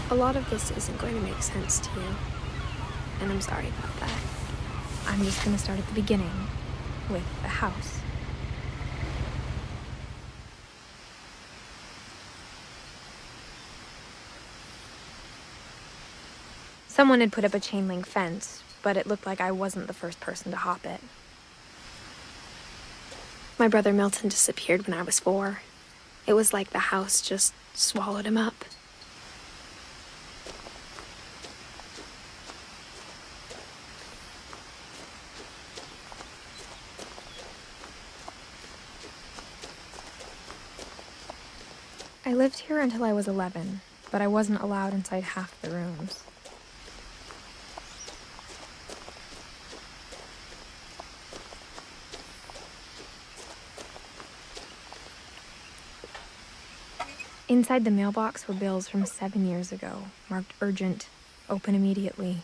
A lot of this isn't going to make sense to you, and I'm sorry about that. I'm just going to start at the beginning, with the house. Someone had put up a chain link fence, but it looked like I wasn't the first person to hop it. My brother Milton disappeared when I was 4. It was like the house just swallowed him up. I lived here until I was 11, but I wasn't allowed inside half the rooms. Inside the mailbox were bills from 7 years ago, marked urgent, open immediately.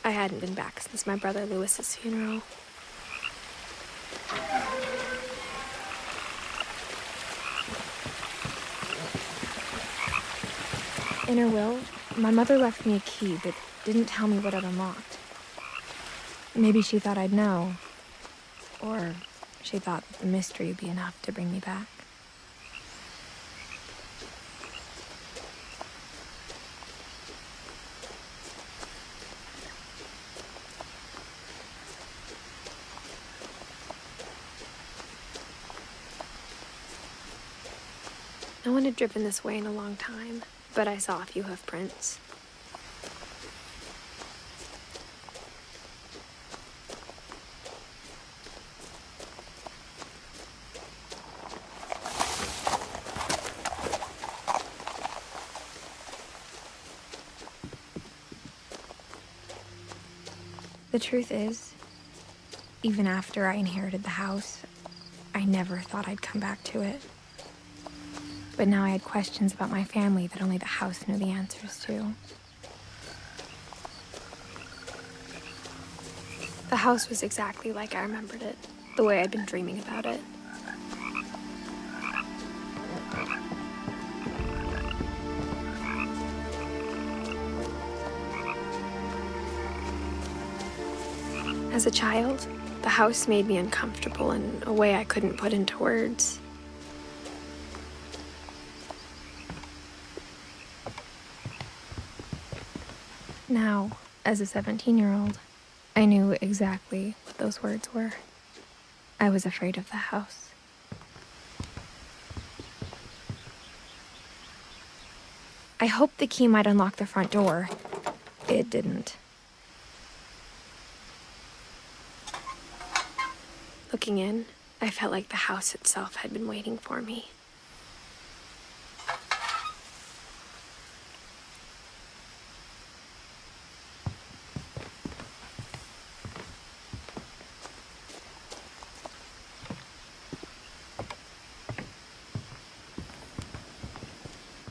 I hadn't been back since my brother Lewis's funeral. In her will, my mother left me a key but didn't tell me what it unlocked. Maybe she thought I'd know, or she thought that the mystery would be enough to bring me back. No one had driven this way in a long time, but I saw a few hoof prints. The truth is, even after I inherited the house, I never thought I'd come back to it. But now I had questions about my family that only the house knew the answers to. The house was exactly like I remembered it, the way I'd been dreaming about it. As a child, the house made me uncomfortable in a way I couldn't put into words. Now, as a 17-year-old, I knew exactly what those words were. I was afraid of the house. I hoped the key might unlock the front door. It didn't. Looking in, I felt like the house itself had been waiting for me.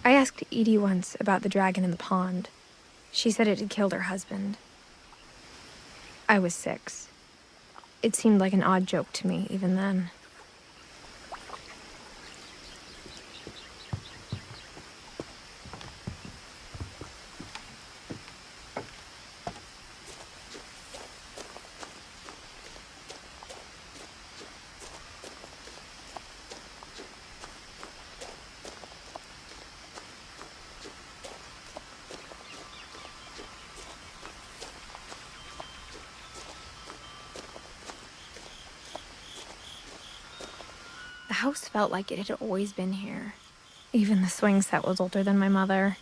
I asked Edie once about the dragon in the pond. She said it had killed her husband. I was 6. It seemed like an odd joke to me, even then. The house felt like it had always been here. Even the swing set was older than my mother.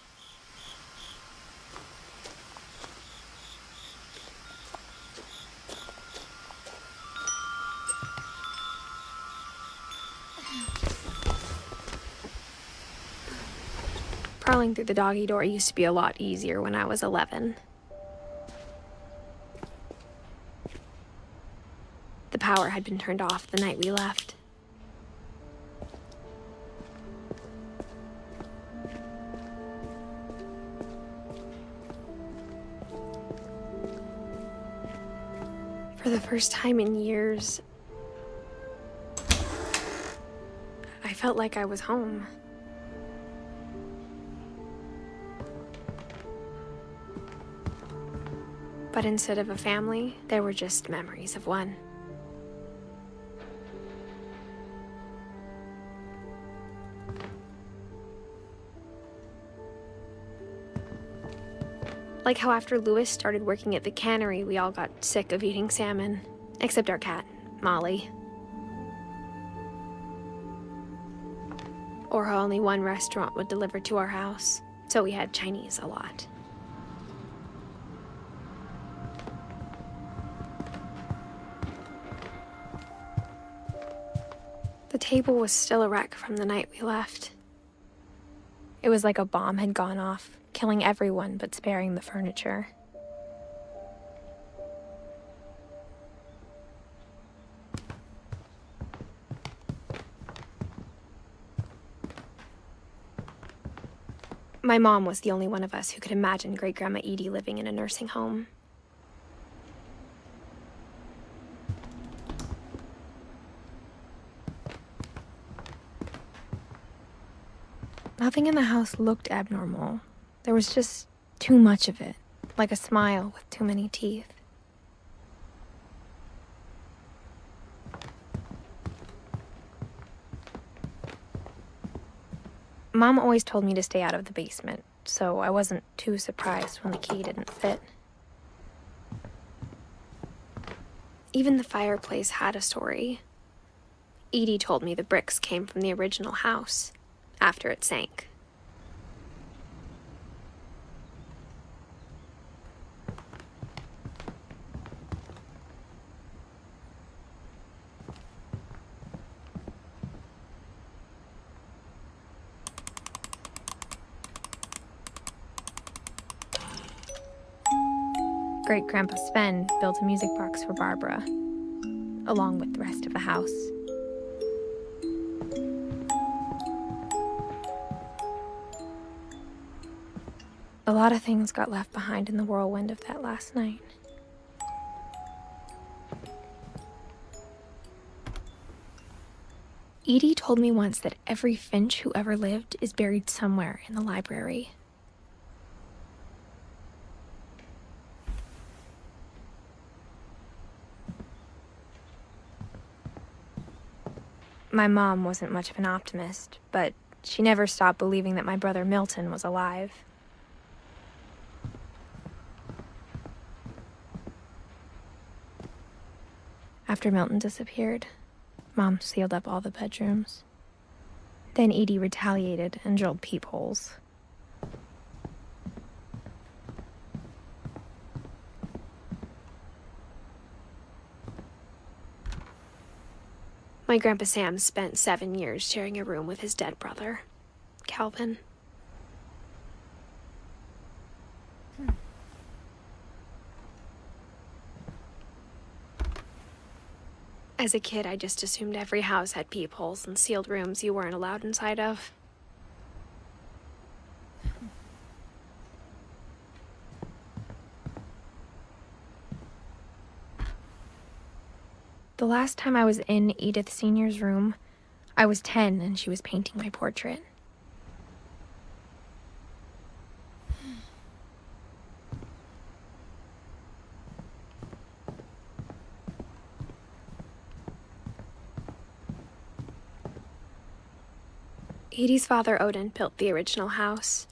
Crawling through the doggy door used to be a lot easier when I was 11. The power had been turned off the night we left. For the first time in years, I felt like I was home. But instead of a family, there were just memories of one. Like how after Lewis started working at the cannery, we all got sick of eating salmon. Except our cat, Molly. Or how only one restaurant would deliver to our house, so we had Chinese a lot. The table was still a wreck from the night we left. It was like a bomb had gone off, killing everyone but sparing the furniture. My mom was the only one of us who could imagine Great-Grandma Edie living in a nursing home. Nothing in the house looked abnormal. There was just too much of it, like a smile with too many teeth. Mom always told me to stay out of the basement, so I wasn't too surprised when the key didn't fit. Even the fireplace had a story. Edie told me the bricks came from the original house, after it sank. Great-Grandpa Sven built a music box for Barbara, along with the rest of the house. A lot of things got left behind in the whirlwind of that last night. Edie told me once that every Finch who ever lived is buried somewhere in the library. My mom wasn't much of an optimist, but she never stopped believing that my brother Milton was alive. After Milton disappeared, Mom sealed up all the bedrooms. Then Edie retaliated and drilled peepholes. My Grandpa Sam spent 7 years sharing a room with his dead brother, Calvin. As a kid, I just assumed every house had peepholes and sealed rooms you weren't allowed inside of. The last time I was in Edith Sr.'s room, I was 10 and she was painting my portrait. Edie's father, Odin, built the original house.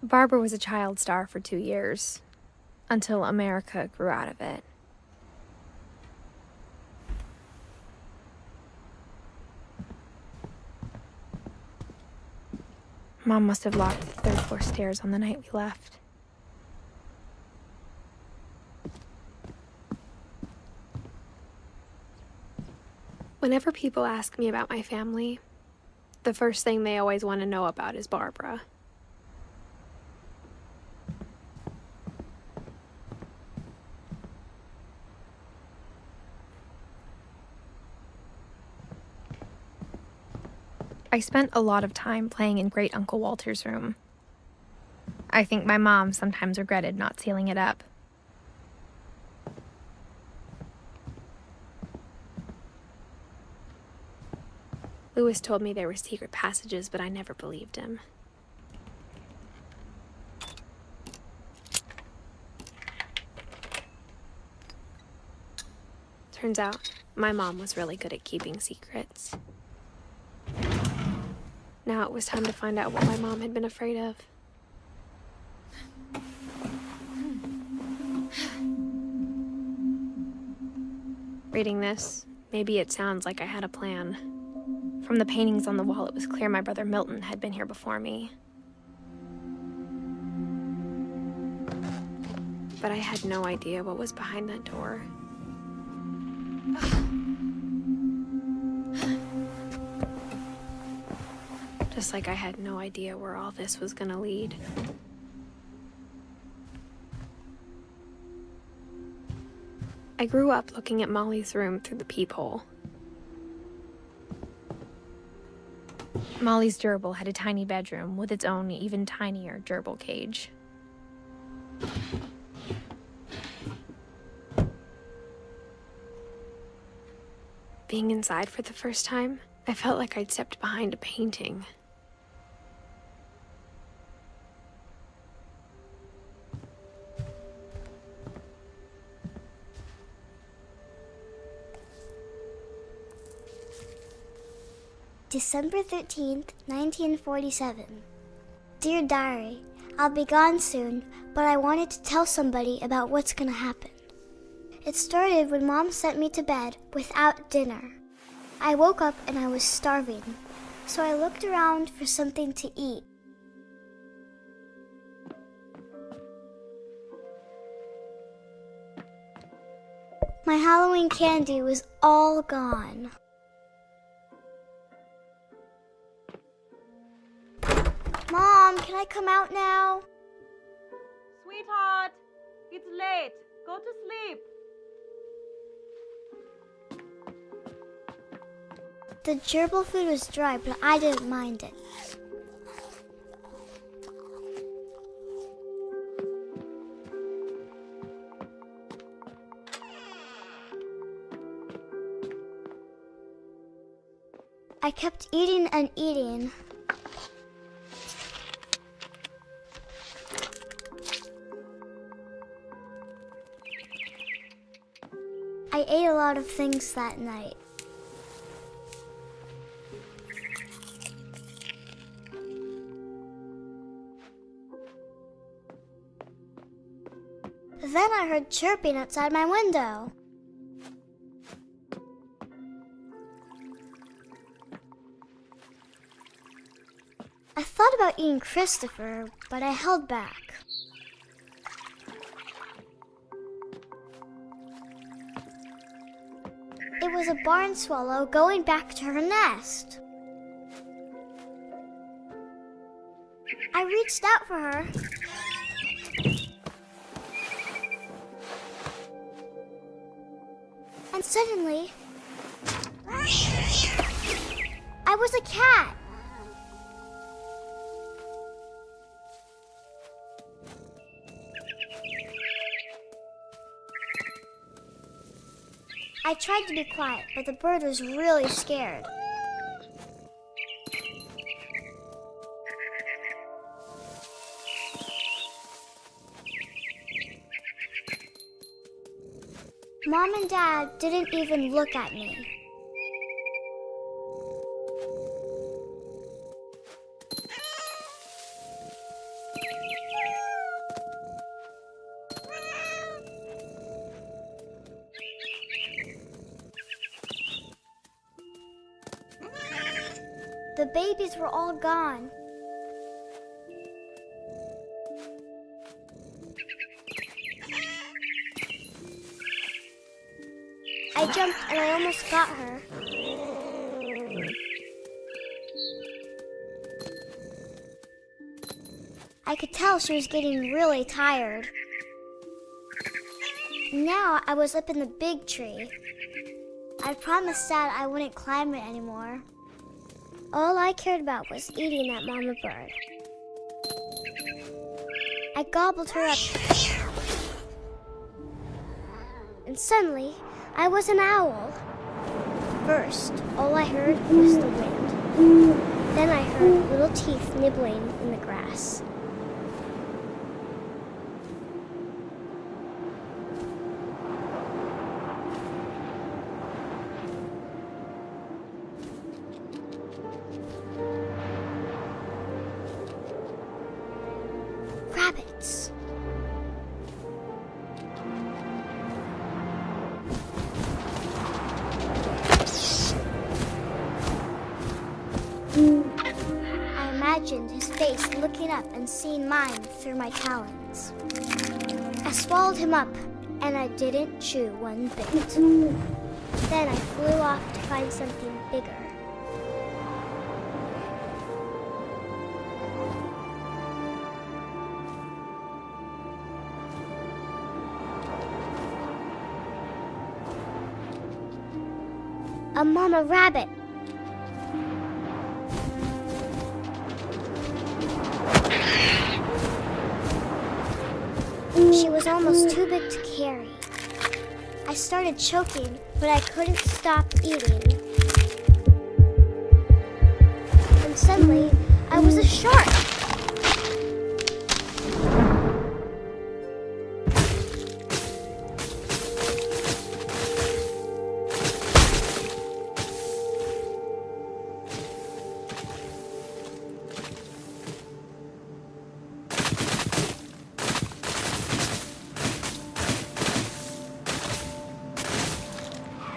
Barbara was a child star for 2 years, until America grew out of it. Mom must have locked the third floor stairs on the night we left. Whenever people ask me about my family, the first thing they always want to know about is Barbara. I spent a lot of time playing in Great Uncle Walter's room. I think my mom sometimes regretted not sealing it up. Louis told me there were secret passages, but I never believed him. Turns out, my mom was really good at keeping secrets. Now it was time to find out what my mom had been afraid of. Reading this, maybe it sounds like I had a plan. From the paintings on the wall, it was clear my brother Milton had been here before me. But I had no idea what was behind that door. Just like I had no idea where all this was gonna lead. I grew up looking at Molly's room through the peephole. Molly's gerbil had a tiny bedroom with its own even tinier gerbil cage. Being inside for the first time, I felt like I'd stepped behind a painting. December 13th, 1947. Dear Diary, I'll be gone soon, but I wanted to tell somebody about what's gonna happen. It started when Mom sent me to bed without dinner. I woke up and I was starving, so I looked around for something to eat. My Halloween candy was all gone. Mom, can I come out now? Sweetheart, it's late. Go to sleep. The gerbil food was dry, but I didn't mind it. I kept eating and eating. I ate a lot of things that night. Then I heard chirping outside my window. I thought about eating Christopher, but I held back. It was a barn swallow going back to her nest. I reached out for her. And suddenly, I was a cat. I tried to be quiet, but the bird was really scared. Mom and Dad didn't even look at me. The babies were all gone. I jumped and I almost got her. I could tell she was getting really tired. Now I was up in the big tree. I promised Dad I wouldn't climb it anymore. All I cared about was eating that mama bird. I gobbled her up. And suddenly, I was an owl. First, all I heard was the wind. Then I heard little teeth nibbling in the grass. Rabbits. I imagined his face looking up and seeing mine through my talons. I swallowed him up, and I didn't chew one bit. Then I flew off to find something bigger. A mama rabbit. She was almost too big to carry. I started choking, but I couldn't stop eating. And suddenly, I was a shark.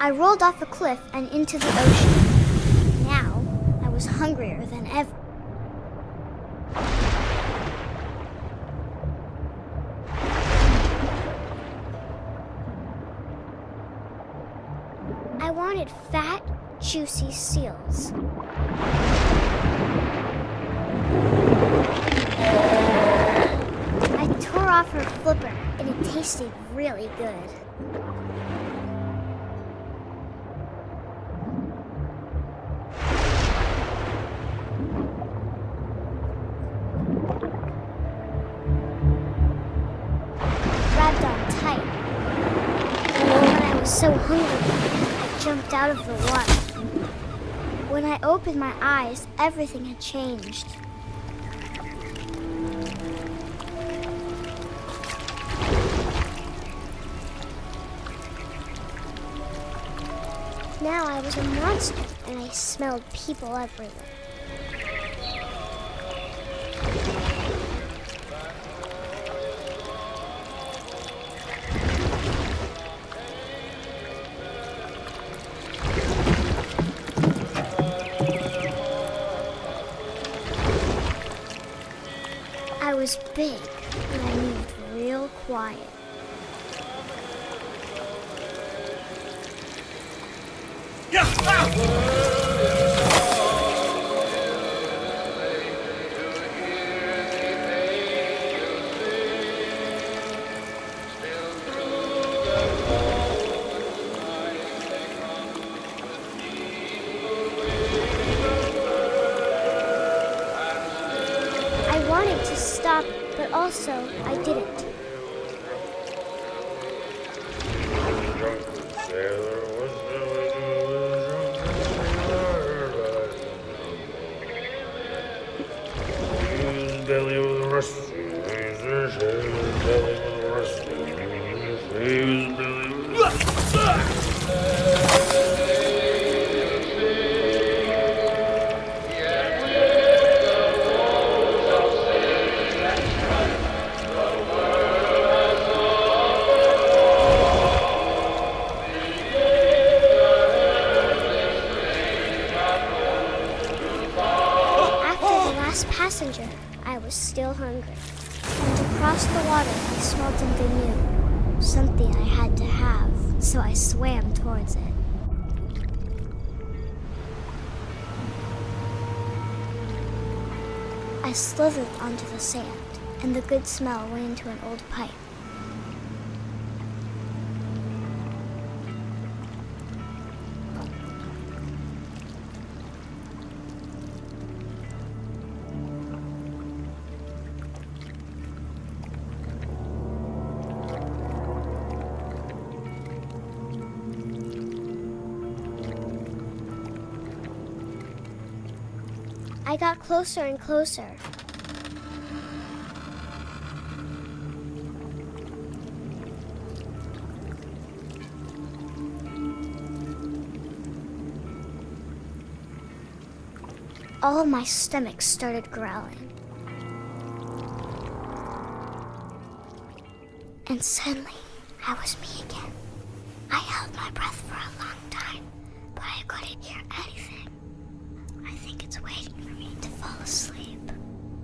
I rolled off a cliff and into the ocean. Now, I was hungrier than ever. I wanted fat, juicy seals. I tore off her flipper, and it tasted really good. So hungry, I jumped out of the water. When I opened my eyes, everything had changed. Now I was a monster, and I smelled people everywhere. I was big, and I moved real quiet. I wanted to stop, but also I didn't. Passenger, I was still hungry. And across the water, I smelled something new. Something I had to have, so I swam towards it. I I slithered onto the sand, and the good smell went into an old pipe. I got closer and closer. All of my stomach started growling. And suddenly, I was me again. I held my breath for a long time, but I couldn't hear anything. I think it's waiting for me to fall asleep.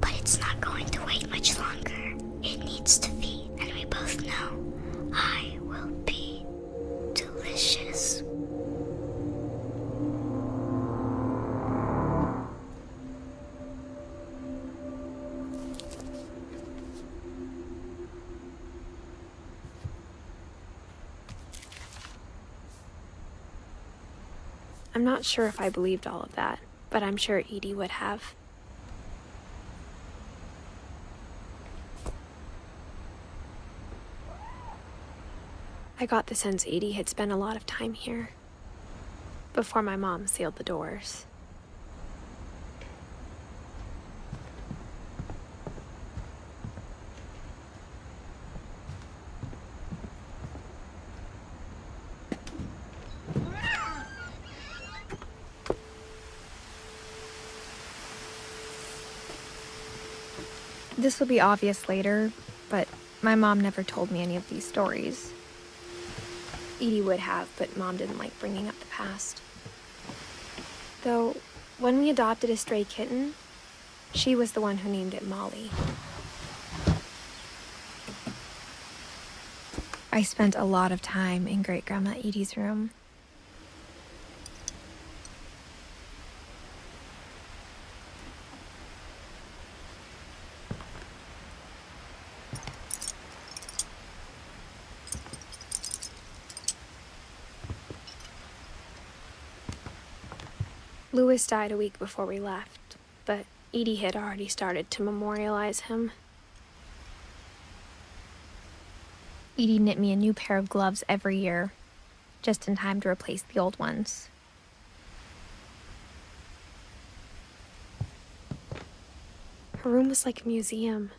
But it's not going to wait much longer. It needs to feed, and we both know I will be delicious. I'm not sure if I believed all of that, but I'm sure Edie would have. I got the sense Edie had spent a lot of time here, before my mom sealed the doors. This will be obvious later, but my mom never told me any of these stories. Edie would have, but Mom didn't like bringing up the past. Though, when we adopted a stray kitten, she was the one who named it Molly. I spent a lot of time in Great-Grandma Edie's room. Louis died a week before we left, but Edie had already started to memorialize him. Edie knit me a new pair of gloves every year, just in time to replace the old ones. Her room was like a museum.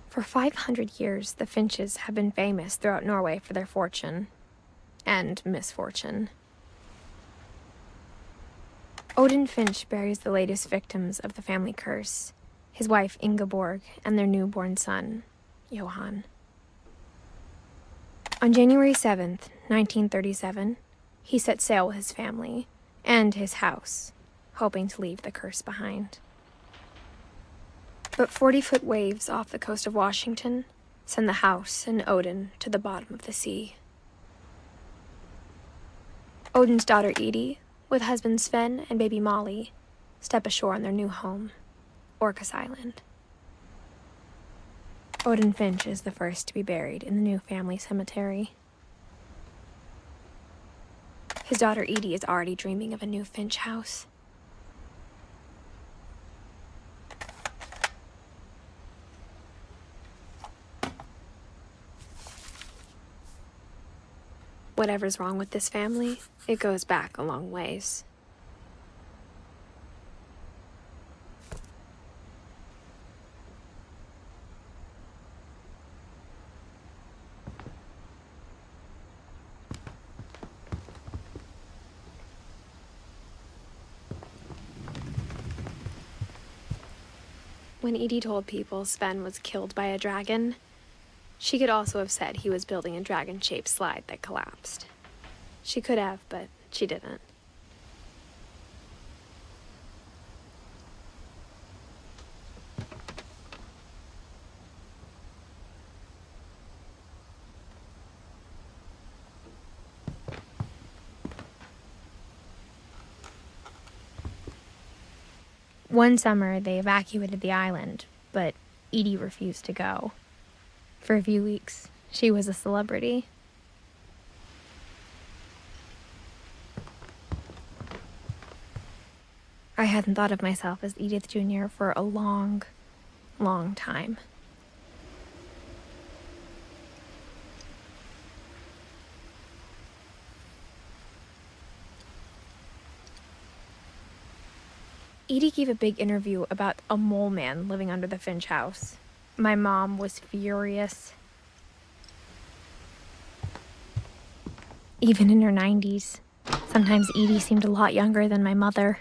For 500 years, the Finches have been famous throughout Norway for their fortune and misfortune. Odin Finch buries the latest victims of the family curse, his wife Ingeborg and their newborn son, Johan. On January 7th, 1937, he set sail with his family and his house, hoping to leave the curse behind. But 40-foot waves off the coast of Washington send the house and Odin to the bottom of the sea. Odin's daughter Edie, with husband Sven and baby Molly, step ashore on their new home, Orcas Island. Odin Finch is the first to be buried in the new family cemetery. His daughter Edie is already dreaming of a new Finch house. Whatever's wrong with this family, it goes back a long ways. When Edie told people Sven was killed by a dragon, she could also have said he was building a dragon-shaped slide that collapsed. She could have, but she didn't. One summer, they evacuated the island, but Edie refused to go. For a few weeks, she was a celebrity. I hadn't thought of myself as Edith Jr. for a long, long time. Edie gave a big interview about a mole man living under the Finch house. My mom was furious. Even in her 90s, sometimes Edie seemed a lot younger than my mother.